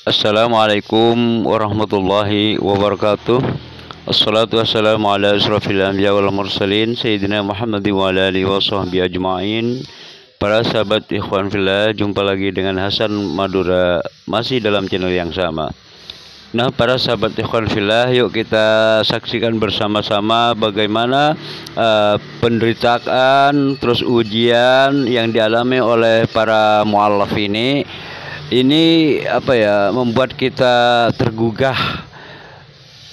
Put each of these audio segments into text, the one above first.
Assalamualaikum warahmatullahi wabarakatuh. Assalatu wassalamu ala asrafil anbiya wal mursalin Sayyidina Muhammad wa ala alihi wa sahbihi ajma'in. Para sahabat ikhwan fillah, jumpa lagi dengan Hasan Madura, masih dalam channel yang sama. Nah, para sahabat ikhwan fillah, yuk kita saksikan bersama-sama bagaimana penderitaan terus ujian yang dialami oleh para mu'allaf ini. Ini membuat kita tergugah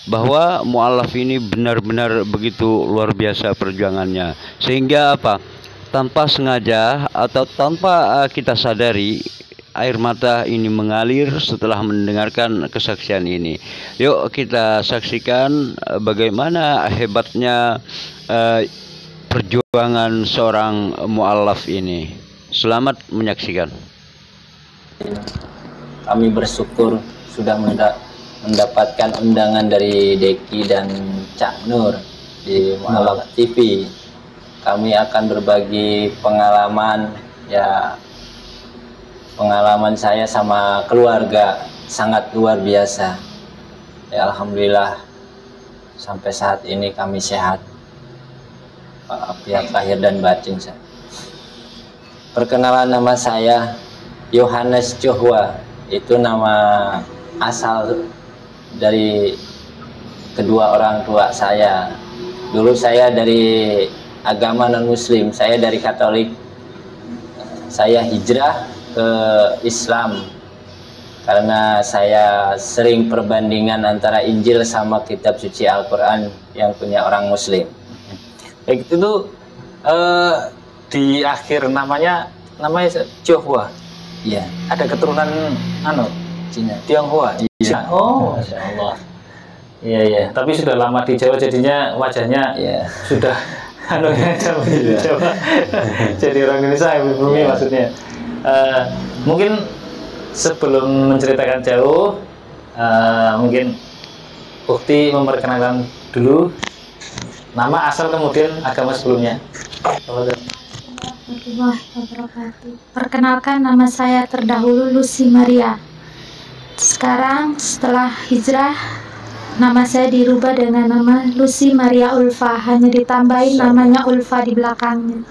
bahwa mu'allaf ini benar-benar begitu luar biasa perjuangannya, sehingga tanpa sengaja atau tanpa kita sadari, air mata ini mengalir setelah mendengarkan kesaksian ini. Yuk kita saksikan bagaimana hebatnya perjuangan seorang mu'allaf ini. Selamat menyaksikan. Kami bersyukur sudah mendapatkan undangan dari Deki dan Cak Nur di Mu'allaf TV. Kami akan berbagi pengalaman, pengalaman saya sama keluarga sangat luar biasa. Alhamdulillah sampai saat ini kami sehat, pihak lahir dan batin. Perkenalan, nama saya Yohanes Johwa, itu nama asal dari kedua orang tua saya. Dulu saya dari agama non-muslim, saya dari Katolik. Saya hijrah ke Islam karena saya sering perbandingan antara Injil sama kitab suci Al-Quran yang punya orang muslim. Baik, itu di akhir namanya Johwa. Iya. Ada keturunan Cina, Tionghoa. Iya. Oh, Masya Allah. Iya. Tapi sudah lama di Jawa, jadinya wajahnya sudah Jawa. Jadi orang Indonesia bumi maksudnya. Mungkin sebelum menceritakan jauh, mungkin Ukti memperkenalkan dulu nama, asal, kemudian agama sebelumnya. Perkenalkan, nama saya terdahulu Lucy Maria. Sekarang setelah hijrah, nama saya dirubah dengan nama Lucy Maria Ulfa, hanya ditambahin namanya Ulfa di belakangnya.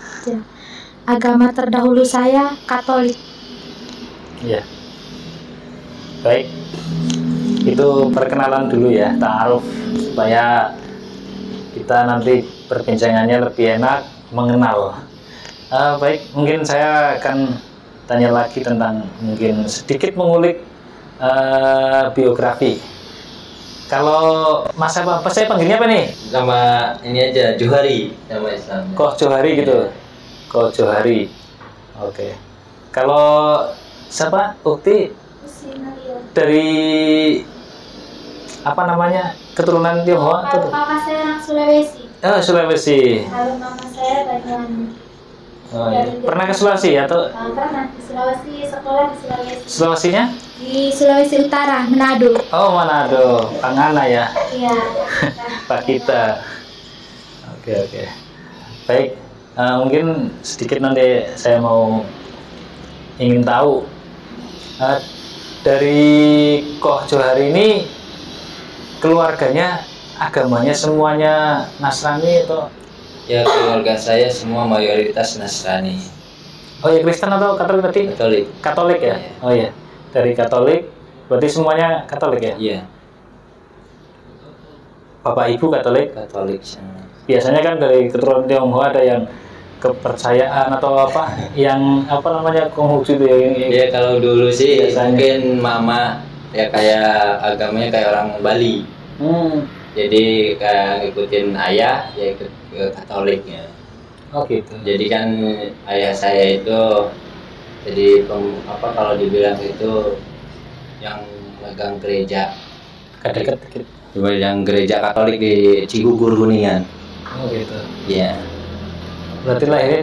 Agama terdahulu saya Katolik. Iya. Baik. Itu perkenalan dulu ya, ta'aruf, supaya kita nanti perbincangannya lebih enak mengenal. Baik, mungkin saya akan tanya lagi tentang, mungkin sedikit mengulik biografi. Kalau Mas apa saya panggilnya apa nih? Nama ini aja Johari, nama Islam. Koh Johari gitu. Koh Johari. Oke. Kalau siapa? Ukti dari apa namanya? Keturunan Tionghoa atau? Papa saya orang Sulawesi. Oh, Sulawesi. Kalau mama saya Banyuwangi. Oh, iya. Pernah ke Sulawesi atau? Pernah di Sulawesi, sekolah di Sulawesi. Sulawesinya? Di Sulawesi Utara, Manado. Oh, Manado, Pangana ya. Iya. Pak kita. Oke. Baik, mungkin sedikit nanti saya mau ingin tahu dari Koh Johari ini, keluarganya agamanya semuanya Nasrani atau? Ya, keluarga saya semua mayoritas Nasrani. Oh ya, Kristen atau Katolik tadi? Katolik. Katolik ya? Oh ya, dari Katolik, berarti semuanya Katolik ya? Iya. Bapak Ibu Katolik? Katolik. Biasanya kan dari keturunan Tionghoa ada yang kepercayaan atau yang Konghucu itu ya. Kalau dulu sih biasanya. Mungkin mama ya kayak agamanya kayak orang Bali. Jadi kayak ngikutin ayah, ya ikut ke Katoliknya. Oh gitu. Jadi kan ayah saya itu jadi kalau dibilang itu yang megang gereja. Dekat. Yang gereja Katolik di Cigugur Kuningan. Oh gitu. Iya. Berarti lahirnya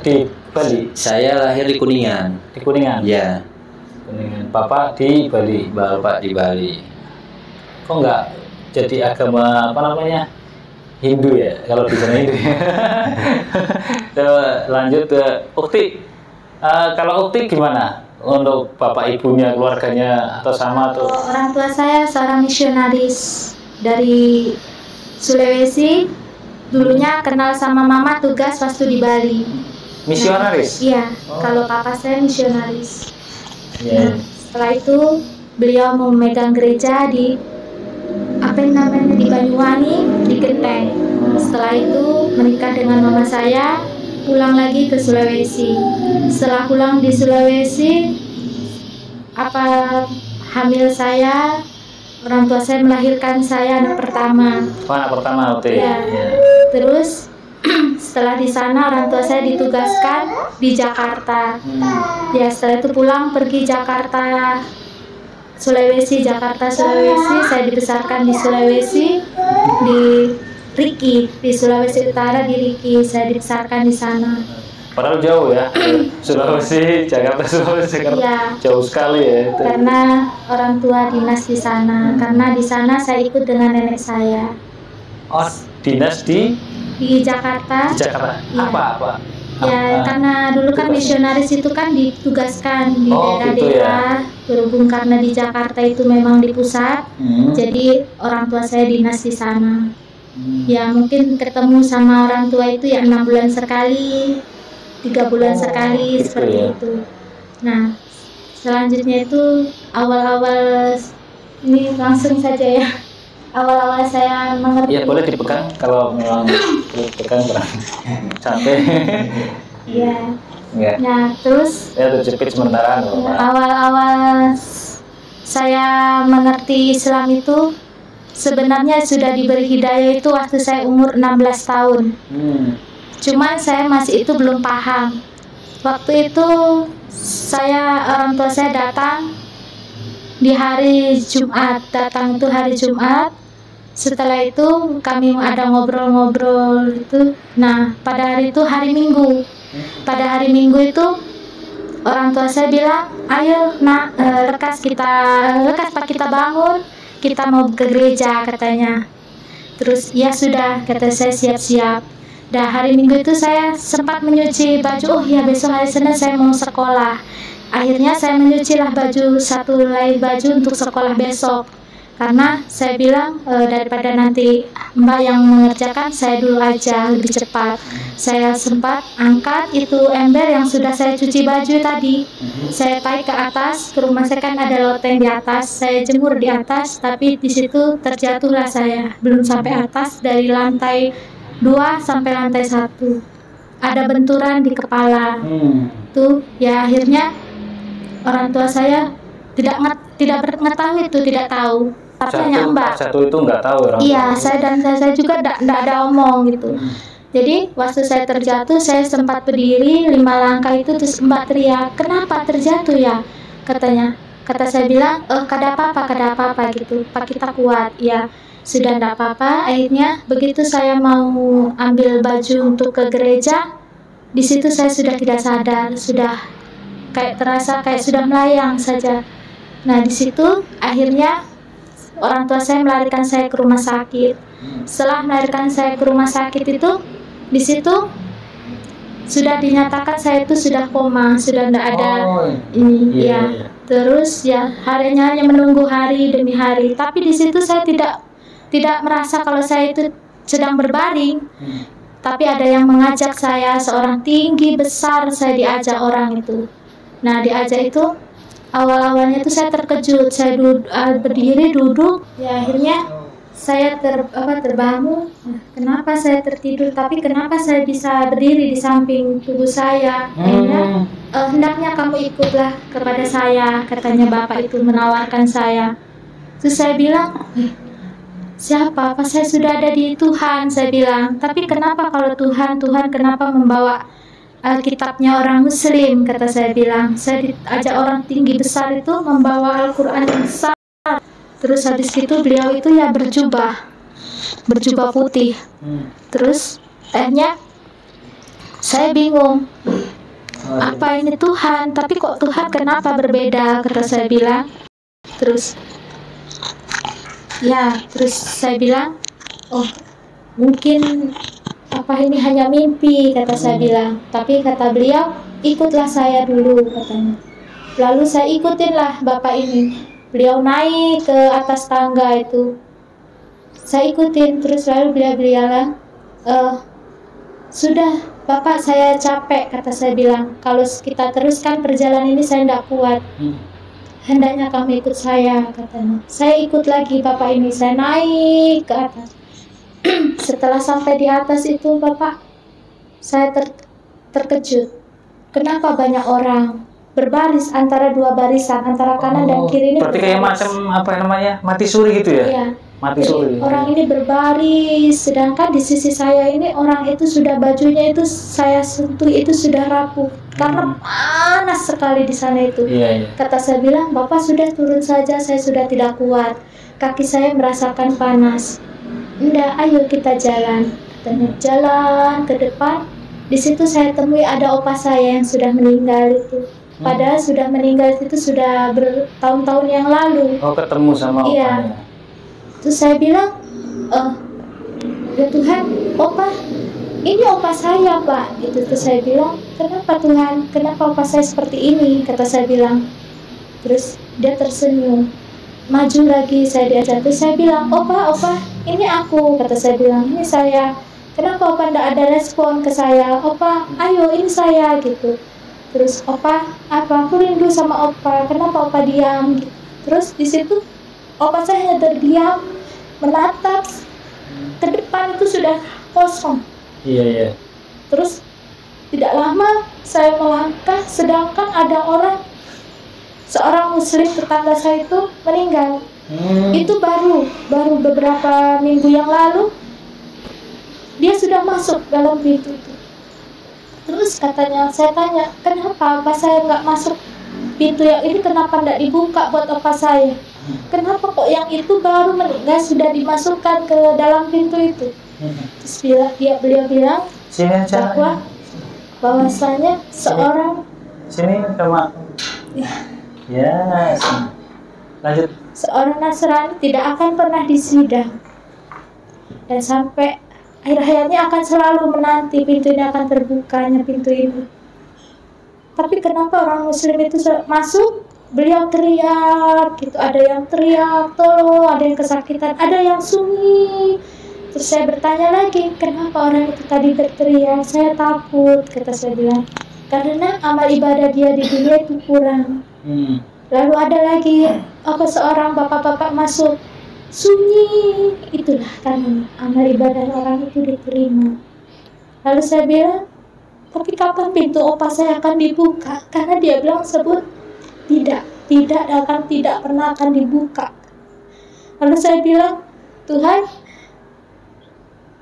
di Bali. Saya lahir di Kuningan. Di Kuningan. Iya. Kuningan. Bapak di Bali. Bapak di Bali. Kok enggak jadi agama Hindu ya, kalau di sana Hindu. Lanjut ke Ukti. Kalau Ukti gimana? untuk bapak ibunya, keluarganya atau sama tuh? Orang tua saya seorang misionaris dari Sulawesi. Dulunya kenal sama mama tugas waktu di Bali. Misionaris? Iya, kalau papa saya misionaris. Iya. Setelah itu beliau memegang gereja di di Banyuwangi, di Genteng. Setelah itu menikah dengan mama saya, pulang lagi ke Sulawesi. Setelah pulang di Sulawesi, hamil saya, orang tua saya melahirkan saya anak pertama. Anak pertama waktu ya. Terus setelah di sana orang tua saya ditugaskan di Jakarta. Ya, setelah itu pulang pergi Jakarta, Sulawesi, saya dibesarkan di Sulawesi, di Riki, di Sulawesi Utara, di Riki, saya dibesarkan di sana. Padahal jauh ya, Sulawesi, Jakarta, Ya, jauh sekali ya. Itu. Karena orang tua dinas di sana, karena di sana saya ikut dengan nenek saya. Oh, dinas di Jakarta. Di Jakarta. Ya. Apa? Ya, karena dulu kan misionaris itu kan ditugaskan di daerah-daerah. Berhubung karena di Jakarta itu memang di pusat, jadi orang tua saya dinas di sana. Ya, mungkin ketemu sama orang tua itu ya 6 bulan sekali, 3 bulan sekali, seperti itu. Nah, selanjutnya itu awal-awal ini langsung saja ya. Awal-awal saya mengerti. Iya, boleh dipegang kalau memang dipegang sampai. Iya. Ya. Nah, terus ya terjepit sementara. Awal-awal saya mengerti Islam itu sebenarnya sudah diberi hidayah itu waktu saya umur 16 tahun. Cuman saya masih itu belum paham. Waktu itu orang tua saya datang di hari Jumat, itu hari Jumat. Setelah itu kami ada ngobrol-ngobrol itu. Nah, pada hari itu hari Minggu. Pada hari Minggu itu orang tua saya bilang, ayo nak, lekas Pak, kita bangun, kita mau ke gereja katanya. Terus ya sudah, kata saya siap-siap. Dan hari Minggu itu saya sempat menyuci baju. Oh ya, besok hari Senin saya mau sekolah. Akhirnya saya menyucilah satu helai baju untuk sekolah besok. Karena saya bilang daripada nanti Mbak yang mengerjakan, saya dulu aja lebih cepat. Saya sempat angkat itu ember yang sudah saya cuci baju tadi. Saya tarik ke atas, ke rumah saya kan ada loteng di atas. Saya jemur di atas, tapi di situ terjatuhlah saya. Belum sampai atas, dari lantai 2 sampai lantai 1. Ada benturan di kepala. Tuh, ya akhirnya orang tua saya tidak mengetahui itu, tidak tahu. Tapi hanya Mbak. Satu itu nggak tahu orang. Iya, saya juga tidak ada omong gitu. Jadi waktu saya terjatuh, saya sempat berdiri 5 langkah itu, terus Mbak teriak, kenapa terjatuh ya? Kata saya bilang, kada apa-apa gitu. Pak, kita kuat. Ya, sudah tidak apa-apa. Akhirnya begitu saya mau ambil baju untuk ke gereja, di situ saya sudah tidak sadar, sudah terasa kayak sudah melayang saja. Nah, di situ akhirnya orang tua saya melarikan saya ke rumah sakit. Setelah melarikan saya ke rumah sakit itu, di situ sudah dinyatakan saya itu sudah koma, sudah tidak ada ini. Ya. Terus ya harinya hanya menunggu hari demi hari. Tapi di situ saya tidak merasa kalau saya itu sedang berbaring. Tapi ada yang mengajak saya, seorang tinggi besar, saya diajak orang itu. Nah, diajak itu awal-awalnya itu saya terkejut, saya berdiri duduk, ya akhirnya saya terbangun. Kenapa saya tertidur? Tapi kenapa saya bisa berdiri di samping tubuh saya? Akhirnya hendaknya kamu ikutlah kepada saya, katanya bapak itu menawarkan saya. Terus saya bilang, siapa? Apa saya sudah ada di Tuhan? Saya bilang. Tapi kenapa kalau Tuhan kenapa membawa Alkitabnya orang Muslim, kata saya bilang. Saya diajak orang tinggi besar itu membawa Al-Quran yang besar. Terus habis itu beliau itu ya berjubah putih. Terus akhirnya saya bingung, apa ini Tuhan? Tapi kok Tuhan kenapa berbeda, kata saya bilang. Terus saya bilang, oh mungkin ini hanya mimpi, kata saya bilang. Tapi kata beliau, ikutlah saya dulu, katanya. Lalu saya ikutin lah bapak ini. Beliau naik ke atas tangga itu. Saya ikutin, terus lalu beliau bilang, sudah bapak, saya capek, kata saya bilang. Kalau kita teruskan perjalanan ini saya tidak kuat. Hendaknya kamu ikut saya, katanya. Saya ikut lagi bapak ini, saya naik ke atas. Setelah sampai di atas itu bapak, saya terkejut. Kenapa banyak orang berbaris antara dua barisan, antara kanan dan kiri ini. Berarti kayak macam apa namanya, mati suri gitu ya? Iya. Mati suri. Orang ini berbaris, sedangkan di sisi saya ini orang itu sudah, bajunya itu saya sentuh itu sudah rapuh karena panas sekali di sana itu. Iya. Kata saya bilang, bapak sudah turun saja, saya sudah tidak kuat, kaki saya merasakan panas. Enggak, ayo kita jalan. Katanya jalan ke depan. Di situ saya temui ada opa saya yang sudah meninggal itu. Padahal sudah meninggal itu sudah bertahun-tahun yang lalu. Oh, ketemu sama opanya. Iya. Terus saya bilang, ya Tuhan, opa, ini opa saya pak. Itu terus saya bilang, kenapa Tuhan, kenapa opa saya seperti ini? Kata saya bilang. Terus dia tersenyum. Maju lagi, saya diajak. Terus saya bilang, opa, ini aku. Kata saya bilang, ini saya. Kenapa opa tidak ada respon ke saya? Opa, ayo ini saya gitu. Terus opa, apa? Aku rindu sama opa. Kenapa opa diam? Gitu. Terus di situ opa saya hanya terdiam, menatap ke depan itu sudah kosong. Iya. Terus tidak lama saya melangkah, sedangkan ada seorang muslim tetangga saya itu meninggal. Itu baru beberapa minggu yang lalu dia sudah masuk dalam pintu itu. Terus katanya, saya tanya, kenapa opa saya nggak masuk pintu yang ini, kenapa nggak dibuka buat opa saya? Kenapa kok yang itu baru meninggal sudah dimasukkan ke dalam pintu itu? Terus beliau bilang bahwasanya seorang sini sama ya lanjut, seorang Nasrani tidak akan pernah disidang dan sampai akhir hayatnya akan selalu menanti pintu ini akan terbukanya pintu ini. Tapi kenapa orang muslim itu masuk, beliau teriak gitu, ada yang teriak tolong, ada yang kesakitan, ada yang sunyi. Terus saya bertanya lagi, kenapa orang itu tadi berteriak? Saya takut, kata saya bilang, karena amal ibadah dia di dunia itu kurang. Lalu ada lagi seorang bapak-bapak masuk, sunyi, itulah karena amal ibadah orang itu diterima. Lalu saya bilang, tapi kapan pintu opa saya akan dibuka? Karena dia bilang tidak pernah akan dibuka. Lalu saya bilang, Tuhan,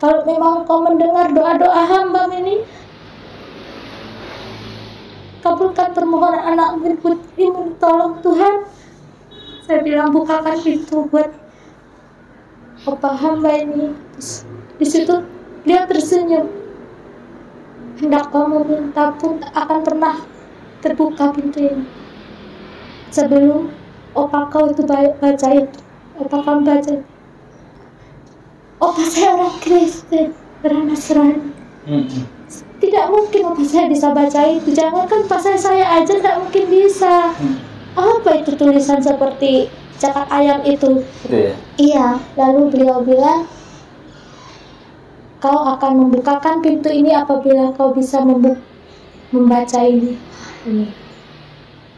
kalau memang kau mendengar doa-doa hamba ini, kabulkan permohonan anakmu putrimu, tolong Tuhan. Saya bilang, bukakan pintu buat opa hamba ini. Terus, di situ dia tersenyum. Hendak kau meminta pun tak akan pernah terbuka pintu ini. Sebelum opa kau itu baca itu, opa kamu baca. Opa saya orang Kristen, orang Nasrani. Tidak mungkin opa saya bisa baca itu. Jangankan pas saya aja tidak mungkin bisa. Apa itu tulisan seperti cakar ayam itu? Iya. Lalu beliau bilang, kau akan membukakan pintu ini apabila kau bisa membaca ini.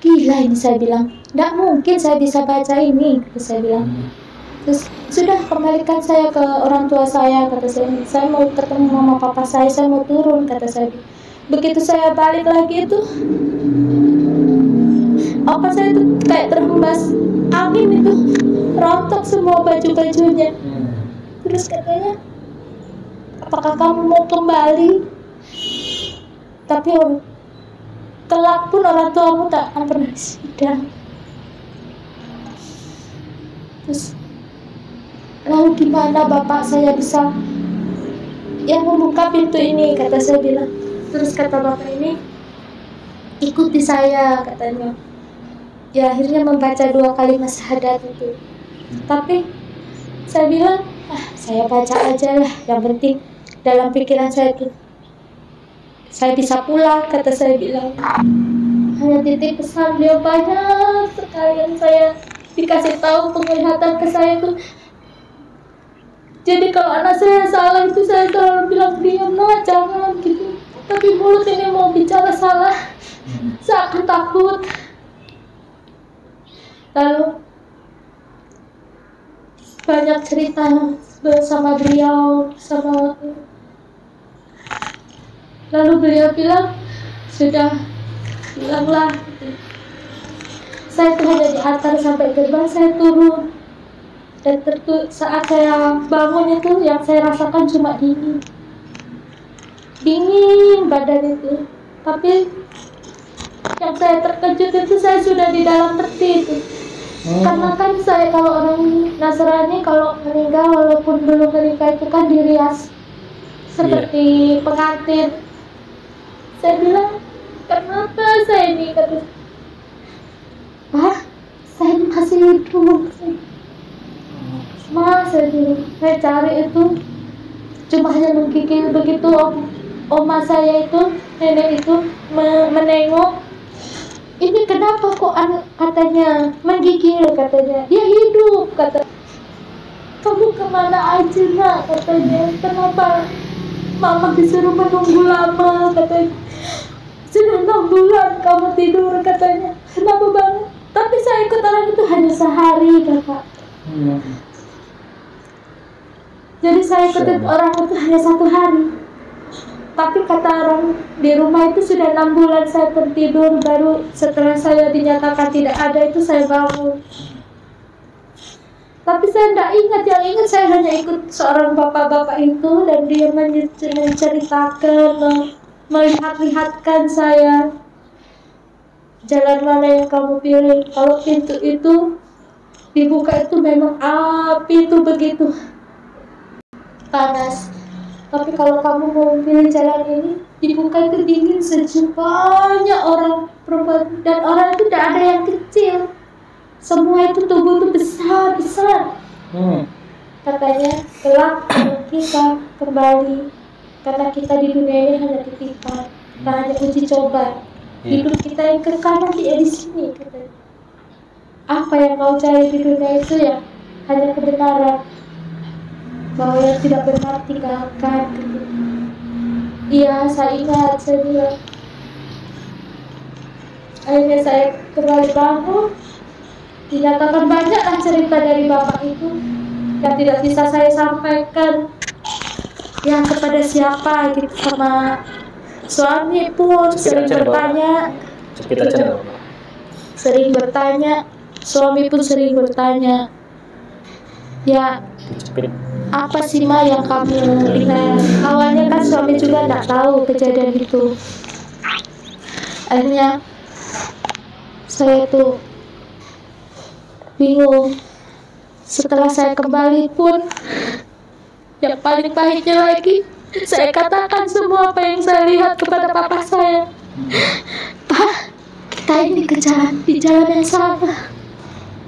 Gila ini, saya bilang. Tidak mungkin saya bisa baca ini, kata saya bilang. Terus sudah, kembalikan saya ke orang tua saya, kata saya mau ketemu mama papa saya mau turun, kata saya. Begitu saya balik lagi itu, apa saya itu kayak terhembas angin itu, rontok semua baju-bajunya. Terus katanya, apakah kamu mau kembali? Tapi kelak pun orang tuamu tak akan pernah sidang. Terus lalu gimana bapak saya bisa yang membuka pintu ini, kata saya bilang. Terus kata bapak ini, ikuti saya, katanya. Ya akhirnya membaca 2 kalimat syahadat itu. Tapi saya bilang, saya baca aja lah, yang penting dalam pikiran saya itu saya bisa pulang, kata saya bilang. hanya titip pesan beliau. Banyak sekali yang saya dikasih tahu penglihatan ke saya tuh. Jadi kalau anak saya salah itu saya selalu bilang diam, nah jangan gitu. Tapi mulut ini mau bicara salah, saya akan takut. Lalu banyak cerita bersama beliau, sama lalu beliau bilang, sudah bilanglah gitu. Saya tuh hanya diantar sampai gerbang, saya turun. Dan saat saya bangun itu yang saya rasakan cuma dingin badan itu. Tapi yang saya terkejut itu saya sudah di dalam peti itu. Karena kan saya kalau orang Nasrani kalau meninggal walaupun belum menikah itu kan dirias seperti pengantin. Saya bilang, kenapa saya ini? Kata, Pak, saya masih hidup. Saya cari itu cuma hanya menggigil. Begitu oma saya itu, nenek itu menengok, ini kenapa kok katanya menggigil, katanya dia hidup, kata. Kamu kemana aja nak, katanya. Kenapa mama disuruh menunggu lama, katanya. Sudah 6 bulan kamu tidur, katanya. Kenapa banget? Tapi saya ikut orang itu hanya sehari, kakak. Jadi saya ikut orang itu hanya 1 hari. Tapi kata orang di rumah itu sudah 6 bulan saya tertidur. Baru setelah saya dinyatakan tidak ada itu saya bangun. Tapi saya tidak ingat. Yang ingat saya hanya ikut seorang bapak-bapak itu. Dan dia menceritakan, melihat-lihatkan saya, jalan mana yang kamu pilih. Kalau pintu itu dibuka itu memang api itu begitu panas. Tapi kalau kamu mau pilih jalan ini, dibuka itu dingin, sejuk, banyak orang perempuan. Dan orang itu tidak ada yang kecil. Semua itu tubuh itu besar-besar. Katanya, kelak kita kembali. Karena kita di dunia ini hanya titipan, kita hanya uji coba. Hidup kita yang kekal nanti di sini, katanya. Apa yang kau cari di dunia itu ya hanya kebenaran. Bahwa yang tidak benar tinggalkan, gitu. Iya, saya ingat, saya bilang. Akhirnya saya kembali bangun. Dinyatakan banyaklah cerita dari bapak itu yang tidak bisa saya sampaikan. Yang kepada siapa gitu, sama suami pun sering bertanya. Sering bertanya, suami pun sering bertanya. Ya, apa sih Ma yang kamu ingat? Awalnya kan suami juga tidak tahu kejadian itu. Akhirnya saya tuh bingung. Setelah saya kembali pun, yang paling pahitnya lagi, saya katakan semua apa yang saya lihat kepada papa saya. Pak, kita ini di jalan yang salah.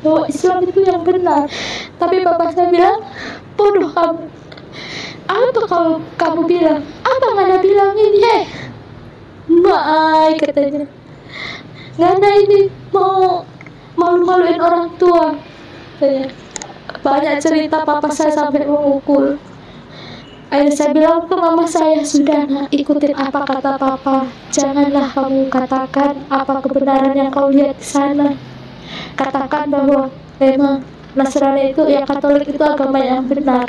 Bahwa Islam itu yang benar. Tapi bapak saya bilang, bodoh kamu. Apa kalau kamu bilang? Apa Ngana bilang ini? Mbak, katanya. Ngana ini mau malu-maluin orang tua, katanya. Banyak cerita papa saya sampai memukul. Akhirnya saya bilang ke mama saya, sudah nak, ikutin apa kata papa. Janganlah kamu katakan apa kebenaran yang kau lihat di sana. Katakan bahwa memang Nasrani itu, yang Katolik itu agama yang benar.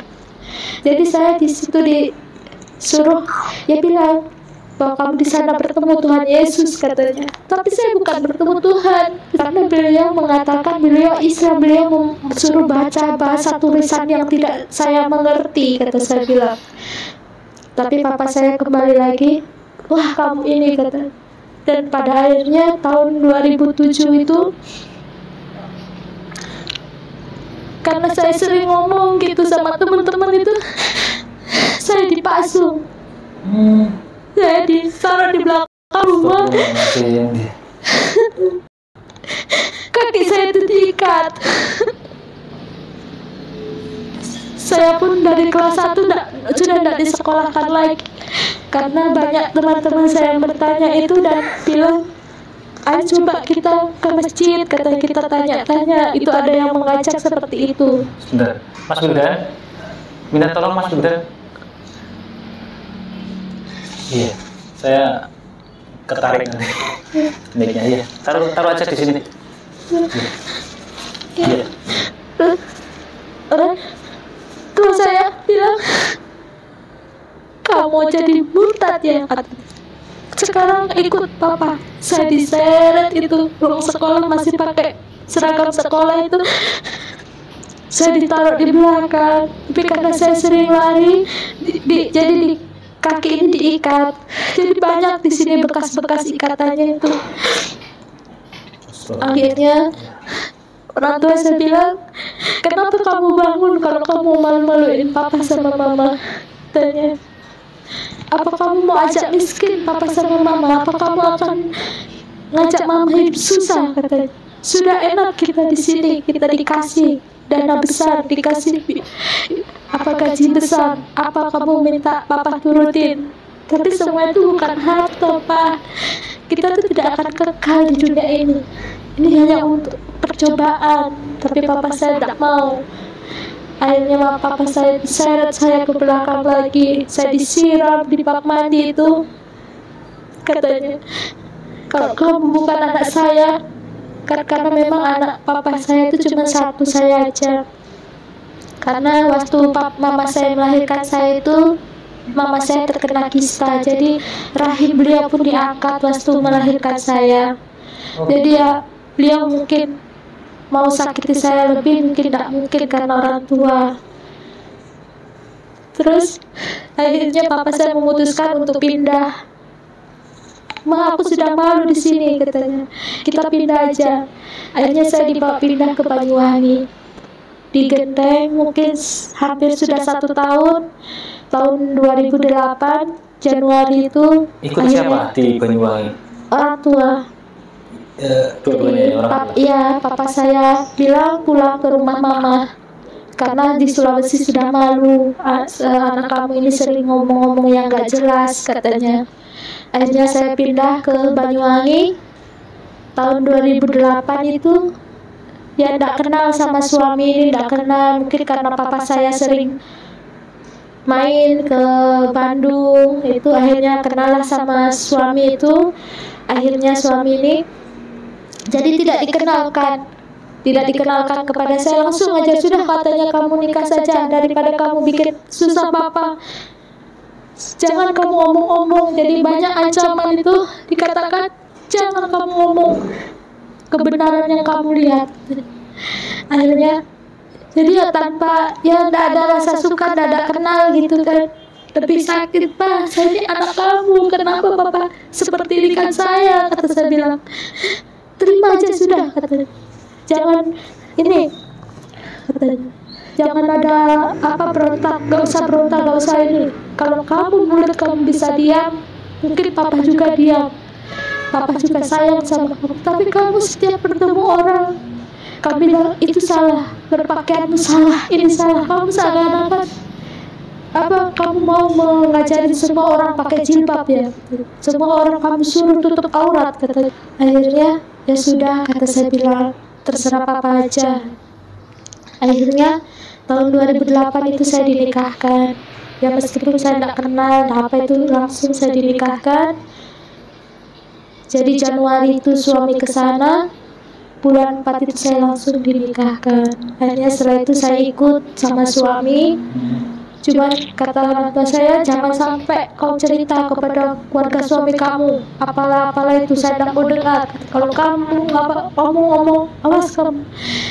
Jadi saya di situ disuruh, ya bilang bahwa kamu di sana bertemu Tuhan Yesus, katanya. Tapi saya bukan bertemu Tuhan, karena beliau mengatakan beliau Islam, beliau suruh baca bahasa tulisan yang tidak saya mengerti, kata saya bilang. Tapi papa saya kembali lagi, wah kamu ini, kata. Dan pada akhirnya tahun 2007 itu, karena saya sering ngomong gitu sama teman-teman itu, saya dipasung. Saya ditaruh di belakang rumah. Kaki saya itu diikat. Saya pun dari kelas 1 sudah tidak disekolahkan lagi. Karena banyak teman-teman saya yang bertanya itu dan bilang, ayo coba kita ke masjid, kata kita tanya-tanya, itu ada yang mengajak seperti itu. Sebentar, Mas Wildan, minta tolong Mas Wildan. Iya, saya ketarik nanti. Mic-nya, iya. Taruh aja di sini. Iya. Orang tua saya bilang, kamu jadi murtad ya, sekarang ikut papa. Saya diseret itu, ruang sekolah masih pakai seragam sekolah itu. Saya ditaruh di belakang, tapi karena saya sering lari, jadi di kaki ini diikat. Jadi banyak di sini bekas-bekas ikatannya itu. Akhirnya orang tua saya bilang, kenapa kamu bangun kalau kamu malu-maluin papa sama mama? Tanya, apa kamu mau ajak miskin papa sama mama? Apa kamu akan ngajak mama hidup susah? Katanya, sudah enak kita di sini, kita dikasih dana besar, dikasih gaji besar. Apa kamu minta papa turutin? Tapi semua itu bukan harta, Pak. Kita tuh tidak akan kekal di dunia ini. Ini hanya untuk percobaan. Tapi papa saya tidak mau. Akhirnya papa saya diseret saya ke belakang lagi. Saya disiram di bak mandi itu. Katanya, kalau kamu bukan anak saya, karena memang anak papa saya itu cuma satu, saya aja. Karena waktu mama saya melahirkan saya itu, mama saya terkena kista, jadi rahim beliau pun diangkat waktu melahirkan saya. Jadi ya beliau mungkin mau sakiti saya lebih, mungkin tidak mungkin karena orang tua. Terus akhirnya papa saya memutuskan untuk pindah. Ma, aku sudah malu di sini, katanya. Kita pindah aja. Akhirnya saya dibawa pindah ke Banyuwangi. Di Genteng mungkin hampir sudah 1 tahun. Tahun 2008 Januari itu. Ikut siapa di Banyuwangi? Orang tua. Dua-duanya orang tua. Iya, papa saya bilang pulang ke rumah mama. Karena di Sulawesi sudah malu. Anak kamu ini sering ngomong-ngomong yang gak jelas, katanya. Akhirnya saya pindah ke Banyuwangi tahun 2008 itu. Ya tidak kenal sama suami ini, tidak kenal, mungkin karena papa saya sering main ke Bandung itu, akhirnya kenal sama suami itu. Akhirnya suami ini jadi tidak dikenalkan kepada saya, langsung aja sudah katanya kamu nikah saja daripada kamu bikin susah papa. Jangan kamu omong-omong. Jadi banyak ancaman itu dikatakan, jangan kamu ngomong kebenaran yang kamu lihat. Akhirnya jadi ya tanpa, ya tidak ada rasa suka, tidak ada kenal gitu kan. Lebih sakit, Pak, saya ini anak kamu, kenapa papa seperti ikan saya, kata saya bilang. Terima aja sudah, katanya. Jangan ini, katanya. Jangan ada berontak, gak usah berontak, gak usah ini. Kalau kamu mulut kamu bisa diam, mungkin papa juga diam. Papa juga sayang sama kamu. Tapi kamu setiap bertemu orang, kamu bilang itu salah, berpakaianmu salah, ini salah. Kamu seakan-akan kamu mau mengajari semua orang pakai jilbab ya? Semua orang kamu suruh tutup aurat, kata. Akhirnya ya sudah, kata saya bilang, terserah papa aja. Akhirnya tahun 2008 itu saya dinikahkan. Ya meskipun saya tidak kenal apa itu, langsung saya dinikahkan. Jadi Januari itu suami ke sana, bulan 4 itu saya langsung dinikahkan. Akhirnya setelah itu saya ikut sama suami. Cuman kata orang tua saya, jangan sampai kau cerita kepada keluarga suami kamu apalah itu, saya tidak mau dengar. Kalau kamu ngomong-ngomong, awas kamu.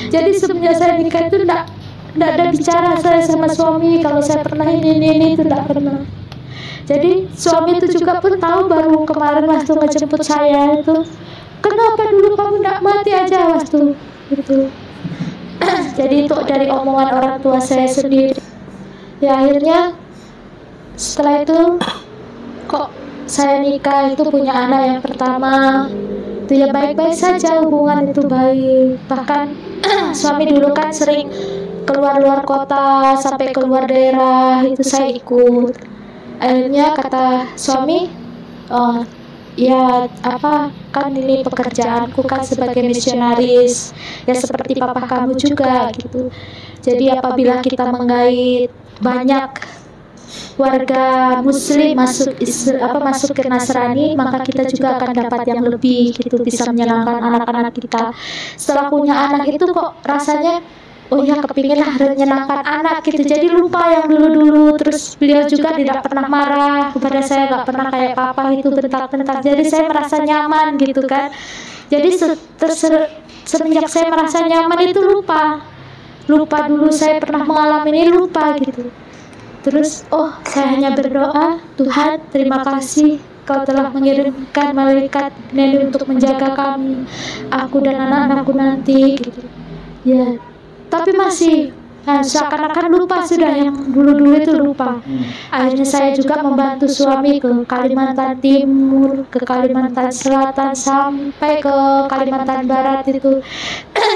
Jadi semenjak saya nikah itu tidak ada bicara saya sama suami kalau saya pernah ini itu tidak pernah. Jadi suami itu juga pun tahu baru kemarin waktu ngejemput saya itu, kenapa dulu kamu tidak mati aja waktu itu. Jadi itu dari omongan orang tua saya sendiri. Ya akhirnya setelah itu kok saya nikah itu punya anak yang pertama itu ya baik-baik saja, hubungan itu baik. Bahkan suami dulu kan sering keluar luar kota sampai keluar daerah, itu saya ikut. Akhirnya kata suami, ya apa kan ini pekerjaanku kan sebagai misionaris ya seperti papa kamu juga gitu. Jadi apabila kita menggait banyak warga muslim masuk ke Nasrani, maka kita juga akan dapat yang lebih gitu, bisa menyenangkan anak-anak kita. Setelah punya anak itu kok rasanya oh ya kepingin lah menyenangkan anak gitu, jadi lupa yang dulu-dulu. Terus beliau juga tidak pernah marah kepada saya, nggak pernah kayak papa itu bentak-bentak, jadi saya merasa nyaman gitu kan. Jadi semenjak saya merasa nyaman itu lupa dulu saya pernah mengalami ini, lupa gitu. Terus saya hanya berdoa, Tuhan terima kasih Kau telah mengirimkan malaikat Nenek untuk menjaga kami, aku dan anak-anakku nanti gitu ya. Tapi masih seakan-akan lupa, sudah yang dulu-dulu itu lupa. Akhirnya saya juga membantu suami ke Kalimantan Timur, ke Kalimantan Selatan, sampai ke Kalimantan Barat itu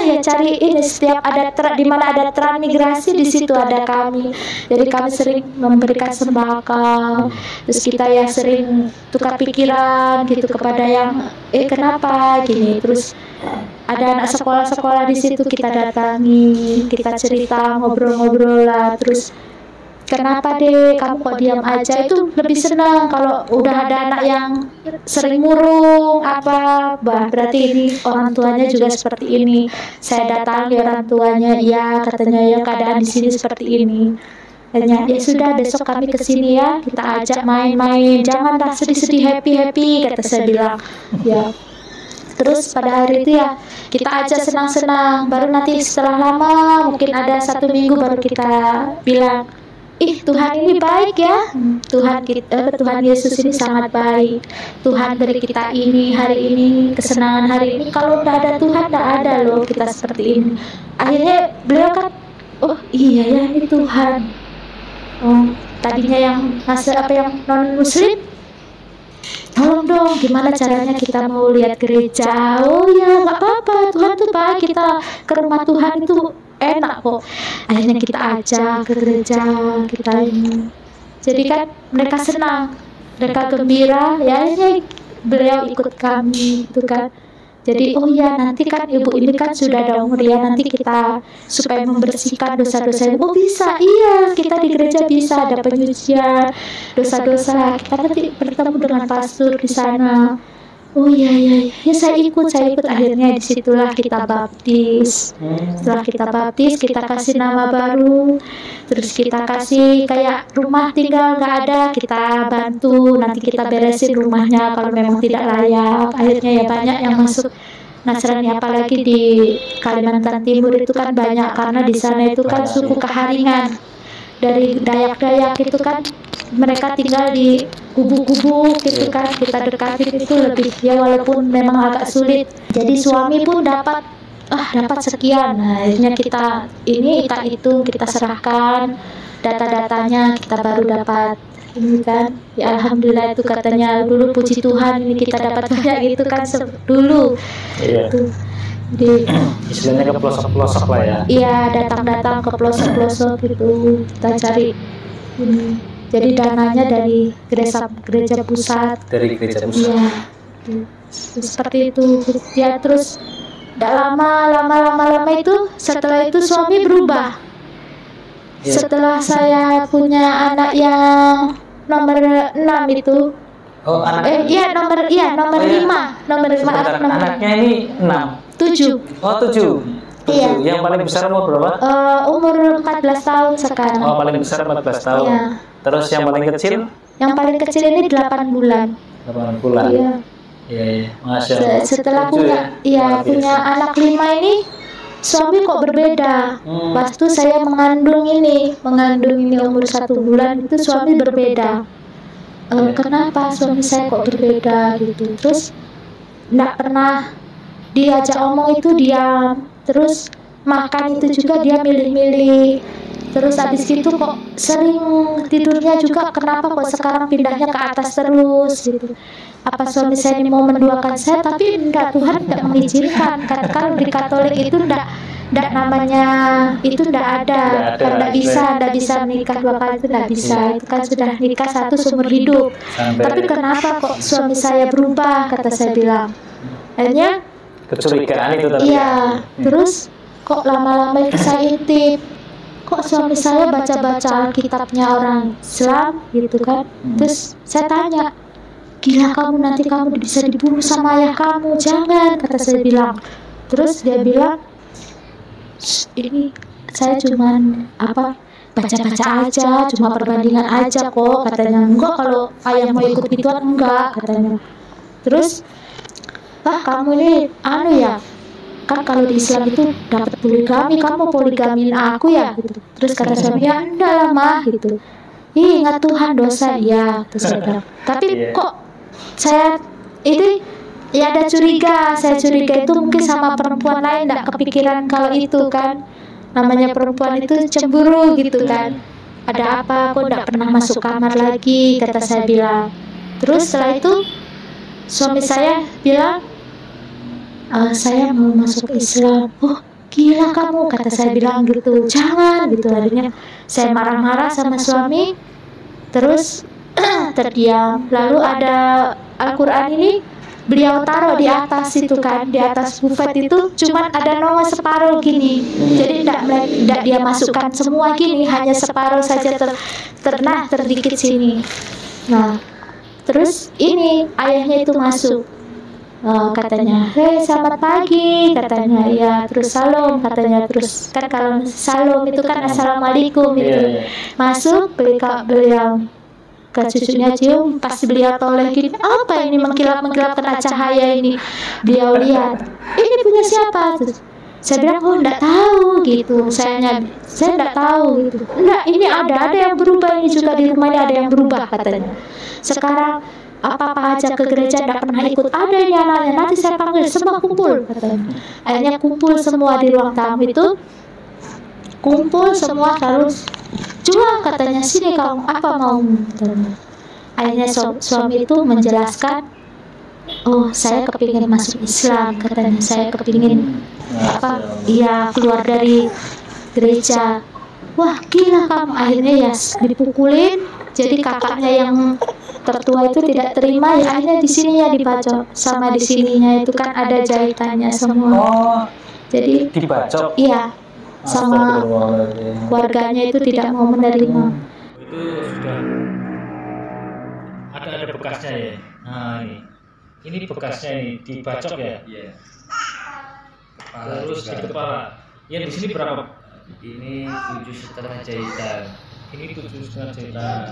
ya cari ini, setiap ada di mana ada transmigrasi di situ ada kami. Jadi kami sering memberikan sembako, terus kita ya sering tukar pikiran gitu kepada yang kenapa gini. Terus ada anak sekolah-sekolah di situ kita datangi, kita cerita, ngobrol-ngobrol lah. Terus kenapa deh kamu kok diam aja, itu lebih senang kalau udah ada anak yang sering murung berarti ini orang tuanya juga seperti ini. Saya datangi orang tuanya, iya katanya ya keadaan di sini seperti ini. Tanya, ya sudah besok kami ke sini ya, kita ajak main-main, janganlah sedih-sedih, happy-happy kata saya bilang ya. Terus pada hari itu ya kita ajak senang-senang, baru nanti setelah lama mungkin ada 1 minggu baru kita bilang, Tuhan ini baik ya, Tuhan Yesus ini sangat baik, Tuhan beri kita ini hari ini, kesenangan hari ini. Kalau tidak ada Tuhan tidak ada loh kita seperti ini. Akhirnya beliau kan, oh iya ya ini Tuhan. Tadinya yang yang non muslim, tolong dong gimana caranya kita mau lihat gereja. Oh ya nggak apa-apa, Tuhan tuh baik, kita ke rumah Tuhan itu enak kok. Akhirnya kita ajak ke gereja kita ini. Jadi kan mereka senang, mereka gembira ya. Akhirnya beliau ikut kami itu kan. Jadi oh ya nanti kan ibu ini kan sudah ada umur ya, nanti kita supaya membersihkan dosa-dosa. Oh bisa, iya kita di gereja bisa ada penyucian dosa-dosa, kita nanti bertemu dengan pastor di sana. Oh iya ya saya ikut. Akhirnya disitulah kita baptis. Setelah kita baptis kita kasih nama baru, terus kita kasih kayak rumah tinggal nggak ada, kita bantu nanti kita beresin rumahnya kalau memang tidak layak. Akhirnya ya banyak yang masuk Nasrani, apalagi di Kalimantan Timur itu kan banyak, karena di sana itu kan suku Kaharingan dari Dayak-Dayak itu kan, mereka tinggal di gubuk-gubuk gitu kan, kita dekatin itu lebih ya, walaupun memang agak sulit. Jadi suami pun dapat sekian. Nah, akhirnya kita hitung, kita serahkan data-datanya, kita baru dapat ini kan. Ya alhamdulillah itu katanya dulu, puji Tuhan ini kita dapat banyak gitu kan dulu. Iya. Di istilahnya ke pelosok-pelosok lah ya. Iya, datang-datang ke pelosok-pelosok gitu, kita cari ini. Jadi dananya dari gereja pusat. Dari gereja pusat. Iya. Seperti itu. Ya terus tidak lama itu, setelah itu suami berubah. Ya. Setelah saya punya anak yang nomor 6 itu. Oh, anak. Nomor 5. Anaknya ini 6. 7. Oh, 7. Iya. Yang paling besar umur berapa? Umur 14 tahun sekarang. Oh, paling besar 14 tahun. Iya. Terus yang paling kecil? Yang paling kecil ini 8 bulan. 8 bulan. Iya. Iya. Masya Allah. Setelah punya anak 5 ini, suami kok berbeda. Waktu saya mengandung ini umur 1 bulan itu suami berbeda. Kenapa suami saya kok berbeda gitu? Terus nggak pernah diajak omong itu diam, terus makan itu juga dia milih-milih. Terus habis itu kok sering tidurnya juga, kenapa kok sekarang pindahnya ke atas terus gitu. Apa suami saya ini mau menduakan saya? Tapi enggak, Tuhan enggak mengizinkan. Kan di Katolik itu enggak Nggak, namanya itu nggak ada, Nggak ada, kan nggak bisa nikah 2 kali itu nggak bisa. Itu kan sudah nikah 1 seumur hidup. Sampai Tapi kenapa kok suami saya berubah, kata saya bilang. Akhirnya kecurigaan itu tadi. iya, terus kok lama-lama itu saya intip, kok suami saya baca-baca Alkitabnya orang Islam gitu kan. Terus saya tanya, gila kamu, nanti kamu bisa dibunuh sama ayah kamu, jangan, kata saya bilang. Terus dia bilang, ini saya cuman baca-baca aja, cuma perbandingan aja kok, katanya. Enggak, kalau ayah mau ikut gituan enggak, katanya. Terus kamu ini ya, kan kalau di Islam itu dapat poligami, kamu poligamin aku ya gitu. Terus kata suami, ya enggak lah mah gitu. Ingat Tuhan dosa ya, terus saya bilang. Tapi kok saya ini ya ada curiga, saya curiga itu mungkin sama perempuan lain, enggak kepikiran kalau itu kan. Namanya perempuan itu cemburu gitu kan. Ada apa, kok enggak pernah masuk kamar lagi, kata saya bilang. Terus setelah itu suami saya bilang, saya mau masuk Islam. Oh gila kamu, kata saya bilang gitu, jangan gitu. Akhirnya saya marah-marah sama suami, terus terdiam. Lalu ada Al-Quran ini beliau taruh di atas itu kan, di atas bufet itu cuman ada nongol separuh gini. Jadi tidak dia masukkan semua gini, hanya separuh saja terdikit sini. Nah terus ini ayahnya itu masuk. Katanya, hei selamat pagi, katanya. Ya terus salam, katanya. Terus kan kalau salam itu kan assalamualaikum itu. Masuk, beliau ke cucunya cium, pas beliau toleh gini, apa ini mengkilap-mengkilap kena cahaya ini. Beliau lihat, ini punya siapa? Terus saya bilang, oh enggak tahu gitu. Saya enggak tahu gitu. Enggak, ini ada yang berubah, ini juga di rumah ini ada yang berubah, katanya. Sekarang apa-apa aja ke gereja enggak pernah ikut, ada ini anaknya, nanti saya panggil semua kumpul, katanya. Akhirnya kumpul semua di ruang tamu itu, kumpul semua, lalu jual, katanya, sini kamu, apa mau, katanya. Akhirnya suami itu menjelaskan, oh saya kepingin masuk Islam, katanya. Saya kepingin keluar dari gereja. Wah gila kamu. Akhirnya ya dipukulin. Jadi kakaknya yang tertua itu tidak terima, ya akhirnya di sini ya dibacok, sama di sininya itu kan ada jahitannya semua. Jadi dibacok. Iya, sama warganya itu tidak mau menerima. Itu sudah ada bekasnya ya. Nah ini bekasnya, ini dibacok ya. Iya. Terus di kepala. Ya di sini berapa? Ini 7,5 jahitan. Ini 7,5 jahitan.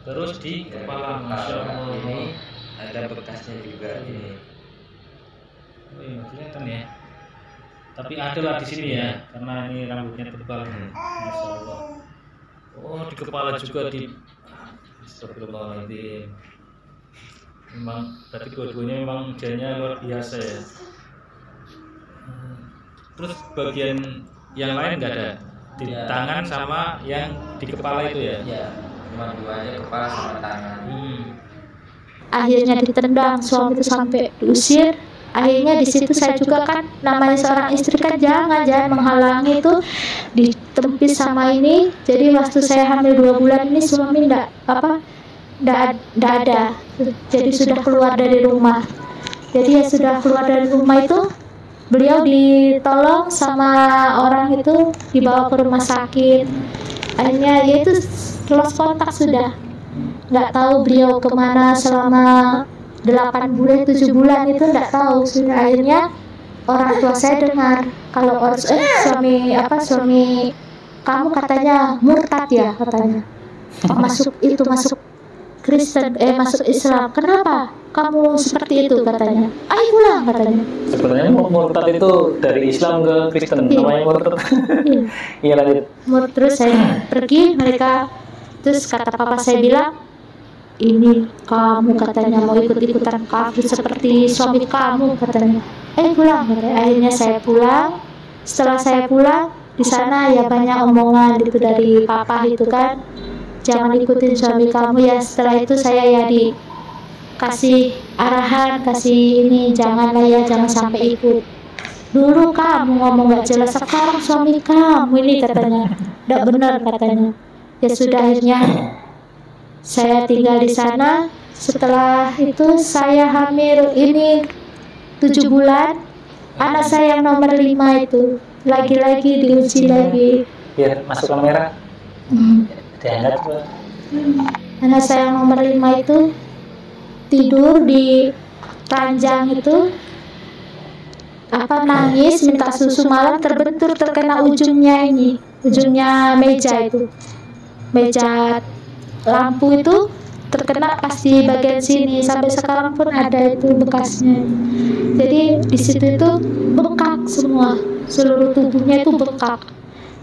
Terus di kepala, Masya Allah. Ini ada bekasnya juga ini. Oh iya, kelihatan ya. Tapi ada lah di sini ya, karena ini rambutnya tebal. Masya Allah. Oh di kepala juga di. Astagfirullahaladzim. Memang berarti dua-duanya memang jadinya luar biasa ya. Terus bagian yang lain nggak ada di tangan sama yang di kepala itu ya? Iya, cuma 2 aja, kepala sama tangan. Akhirnya ditendang, suami itu sampai diusir. Akhirnya di situ saya juga kan, namanya seorang istri kan jangan menghalangi itu, ditempis sama ini. Jadi waktu saya hamil 2 bulan ini suami ndak ada. Jadi sudah keluar dari rumah. Jadi ya sudah keluar dari rumah itu, beliau ditolong sama orang itu, dibawa ke rumah sakit. Akhirnya ya itu lost kontak sudah. Nggak tahu beliau kemana selama 8 bulan, 7 bulan itu nggak tahu. Sudah akhirnya orang tua saya dengar kalau suami kamu katanya murtad ya, katanya. Masuk Kristen, masuk Islam. Kenapa kamu seperti itu, katanya. Ayo pulang, katanya. Sebenarnya murtad itu dari Islam ke Kristen, namanya murtad. Iya lanjut. Terus saya pergi, mereka terus kata papa saya bilang, ini kamu katanya mau ikut-ikutan kafir seperti suami kamu, katanya. Pulang, katanya. Akhirnya saya pulang. Setelah saya pulang, di sana ya banyak omongan itu dari papa itu kan, jangan ikutin suami kamu ya. Setelah itu saya ya dikasih arahan, kasih ini, janganlah ya, jangan sampai ikut. Dulu kamu ngomong gak jelas, sekarang suami kamu ini katanya. Tidak benar katanya. Ya sudah, akhirnya saya tinggal di sana. Setelah itu saya hamil ini 7 bulan. Anak saya yang nomor 5 itu lagi-lagi diuji lagi. Biar masuk kamera. Diangkat tuh. Anak saya yang nomor 5 itu tidur di ranjang itu, nangis minta susu, malam terbentur terkena ujungnya meja itu, meja lampu itu terkena pas di bagian sini, sampai sekarang pun ada itu bekasnya. Jadi di situ itu bengkak semua, seluruh tubuhnya itu bengkak.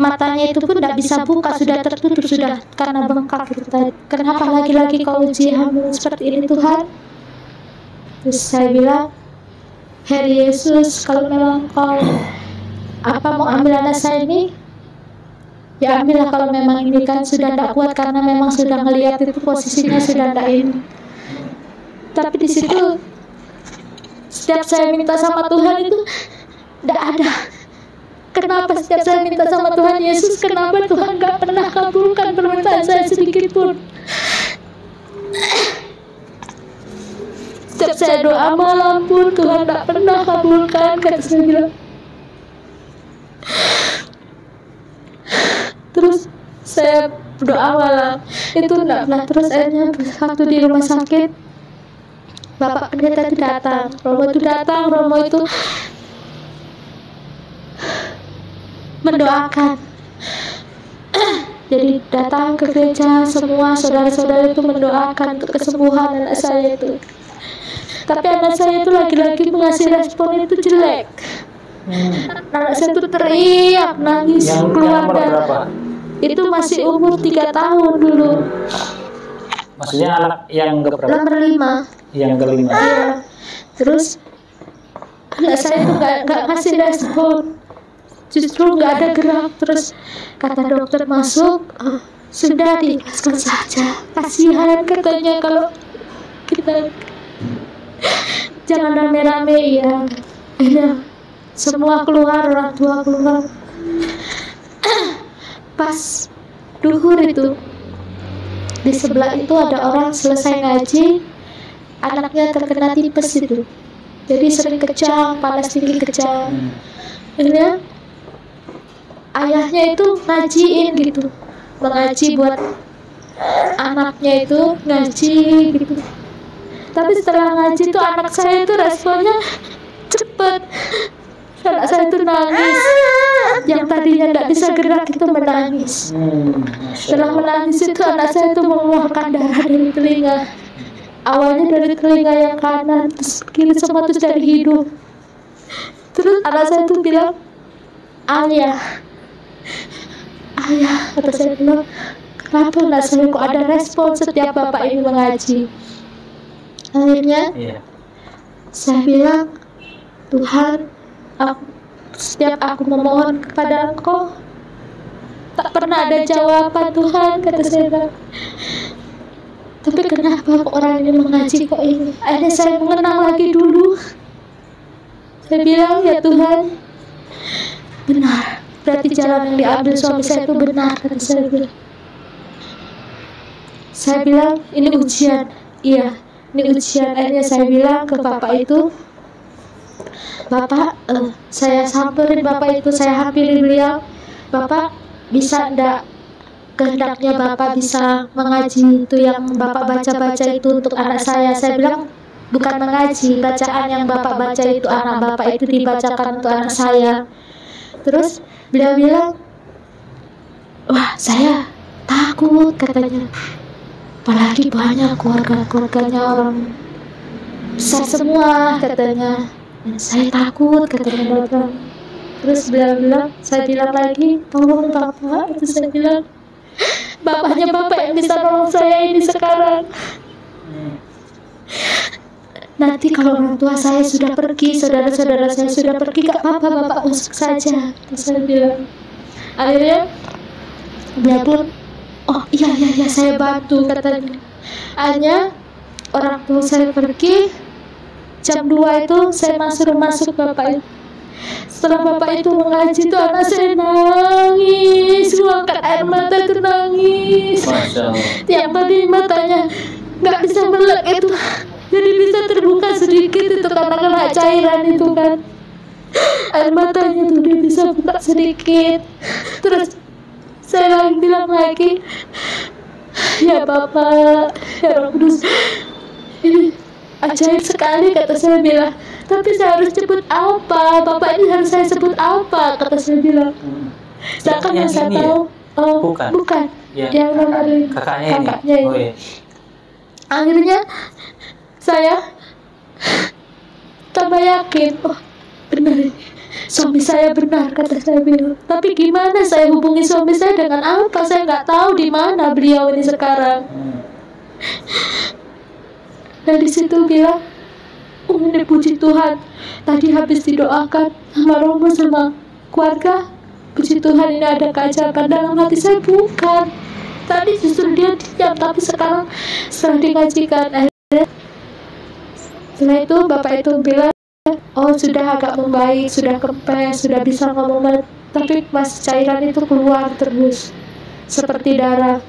Matanya itu pun tidak bisa buka, sudah tertutup sudah karena bengkak itu tadi. Kenapa lagi-lagi kau uji hamil seperti ini Tuhan? Terus saya bilang, Herr Yesus, kalau memang kau mau ambil anak saya ini, ya ambillah. Kalau memang ini kan sudah tidak kuat, karena memang sudah ngelihat itu posisinya sudah tidak ini. Tapi di situ setiap saya minta sama Tuhan itu tidak ada. Kenapa setiap saya minta sama Tuhan Yesus, kenapa Tuhan gak pernah kabulkan permintaan saya sedikit pun? Setiap saya doa malam pun Tuhan gak pernah kabulkan, kata saya bilang. Terus saya doa malam itu gak pernah. Terus akhirnya waktu di rumah sakit, Bapak pendeta itu datang, Romo itu mendoakan. Jadi datang ke gereja, semua saudara-saudara itu mendoakan untuk kesembuhan anak saya itu. Tapi anak saya itu lagi-lagi mengasih respon itu jelek. Anak saya itu teriak, nangis, keluar darah. Itu masih umur 3 tahun dulu. Maksudnya anak yang keberapa? Nomor 5. Yang kelima. Iya. Terus anak saya itu nggak ngasih respon. Justru nggak ada gerak. Terus kata dokter masuk, sudah diikhlaskan saja, kasihan katanya kalau kita jangan rame-rame ya. Semua keluar, orang tua keluar. Pas duhur itu di sebelah itu ada orang selesai ngaji, anaknya terkena tipes itu, jadi sering kejang, panas tinggi kejang. Akhirnya ayahnya itu ngajiin gitu, mengaji buat anaknya itu, ngaji gitu. Tapi setelah ngaji itu anak saya itu responnya cepet. Anak saya itu nangis, yang tadinya tidak bisa gerak itu menangis. Setelah menangis itu anak saya itu mengeluarkan darah dari telinga. Awalnya dari telinga yang kanan, terus kiri, semua terus dari hidung. Terus anak saya itu bilang, ayah, kata saya bilang, kenapa anak saya kok ada respon setiap bapak ini mengaji? Akhirnya saya bilang, Tuhan, setiap aku memohon kepada Engkau tak pernah ada jawaban Tuhan, kata saya bilang. Tapi kenapa orang ini mengaji kok ini? Akhirnya saya mengenang lagi dulu. Saya bilang, ya Tuhan, benar, berarti jalan yang diambil suami saya itu benar, kata saya bilang. Saya bilang, ini ujian. Iya, ini ujian. Akhirnya saya bilang ke bapak itu, Bapak, saya samperin bapak itu, saya hampirin beliau, Bapak bisa ndak, kehendaknya Bapak bisa mengaji itu yang Bapak baca-baca itu untuk anak saya. Saya bilang, bukan mengaji, bacaan yang Bapak baca itu anak Bapak itu dibacakan untuk anak saya. Terus beliau bilang, wah saya takut katanya, apalagi banyak keluarganya orang besar semua katanya. Saya takut katanya dokter. Terus beliau bilang, saya bilang lagi, tolong Bapak. Terus saya bilang, bapaknya Bapak yang bisa nolong saya ini sekarang. Nanti kalau orang tua saya sudah pergi, saudara-saudara saya sudah pergi, gak apa-apa Bapak masuk saja. Terus saya bilang. Akhirnya beliau pun, oh iya saya bantu katanya. Akhirnya orang tua saya pergi. Jam 2 itu saya masuk Bapak itu. setelah bapak itu mengaji itu anak saya nangis, angkat air mata itu nangis. Masya Allah. Tiap tadi matanya nggak bisa melek itu, jadi bisa terbuka sedikit itu karena kena cairan itu kan. Air matanya tuh dia bisa buka sedikit. Terus saya bilang lagi, ya Bapak, ya Roh Kudus, ini ajaib sekali, kata saya bilang. Tapi saya harus sebut apa? Bapak ini harus saya sebut apa? Kata saya bilang. Sedangkan yang saya ini tahu, bukan. Ya. Yang nomor Kakaknya ini. ini. Oh, iya. Akhirnya saya tambah yakin, oh benar ini, suami saya benar, kata saya bilang. Tapi gimana saya hubungi suami saya dengan apa? Saya nggak tahu di mana beliau ini sekarang. Dan di situ bilang, oh ini puji Tuhan, tadi habis didoakan sama Romo sama keluarga, puji Tuhan ini ada keajaiban. Dalam hati saya bukan, tadi justru dia diam, tapi sekarang setelah dikajikan, akhirnya setelah itu bapak itu bilang, oh sudah agak membaik, sudah kempes, sudah bisa ngomong, tapi masih cairan itu keluar terus seperti darah.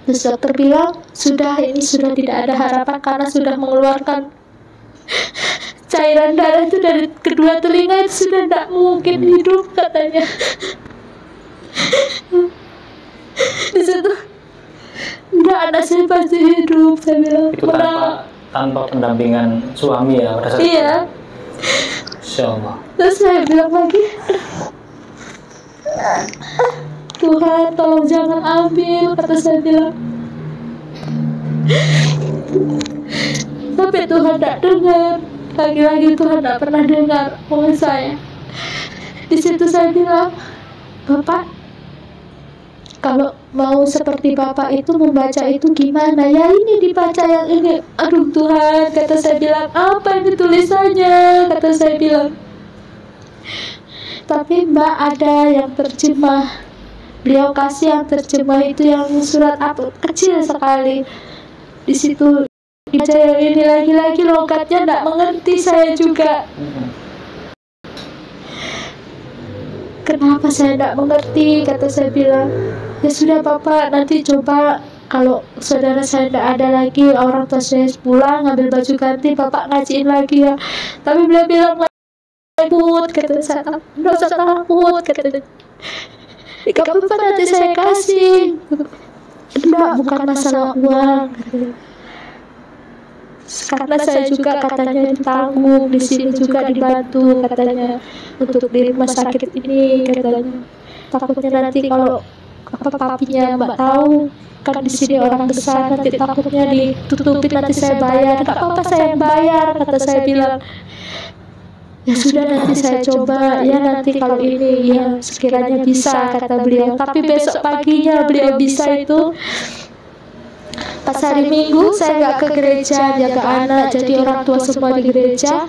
Terus dokter bilang, ini sudah tidak ada harapan karena sudah mengeluarkan cairan darah itu dari kedua telinga, itu sudah tidak mungkin hidup, katanya. Di situ enggak, anak saya pasti hidup, saya bilang. Itu tanpa pendampingan suami ya pada saat Iya. Insya Allah. Terus saya bilang lagi, Tuhan tolong jangan ambil, kata saya bilang. Tapi Tuhan tidak dengar. Lagi-lagi Tuhan tidak pernah dengar omongan saya. Di situ saya bilang, Bapak, kalau mau seperti Bapak itu membaca itu gimana? Ya ini dibaca yang ini. Aduh Tuhan, kata saya bilang, apa ini tulisannya? Kata saya bilang. Tapi Mbak ada yang terjemah. Beliau kasih yang terjemah itu yang surat apa kecil sekali. Di situ dibaca yang ini, lagi-lagi logatnya tidak mengerti saya juga. Kenapa saya tidak mengerti? Kata saya bilang, ya sudah Bapak, nanti coba kalau saudara saya tidak ada lagi, orang tua saya pulang ngambil baju ganti, Bapak ngajiin lagi ya. Tapi beliau bilang, takut, kata saya, nggak usah takut, kata. Gak apa-apa, nanti saya kasih. Enggak, bukan masalah uang, kata. Karena saya juga katanya ditanggung, di sini juga dibantu katanya untuk di rumah sakit ini, katanya. Takutnya nanti kalau papinya Mbak tahu kan di sini orang besar, nanti takutnya ditutupin, nanti saya bayar. Gak apa-apa, saya yang bayar, kata saya bilang. Ya sudah, nanti saya coba ya, nanti kalau ini ya sekiranya bisa, kata beliau. Tapi besok paginya beliau bisa itu. Pas hari Minggu saya nggak ke gereja, jaga anak, jadi orang tua semua di gereja.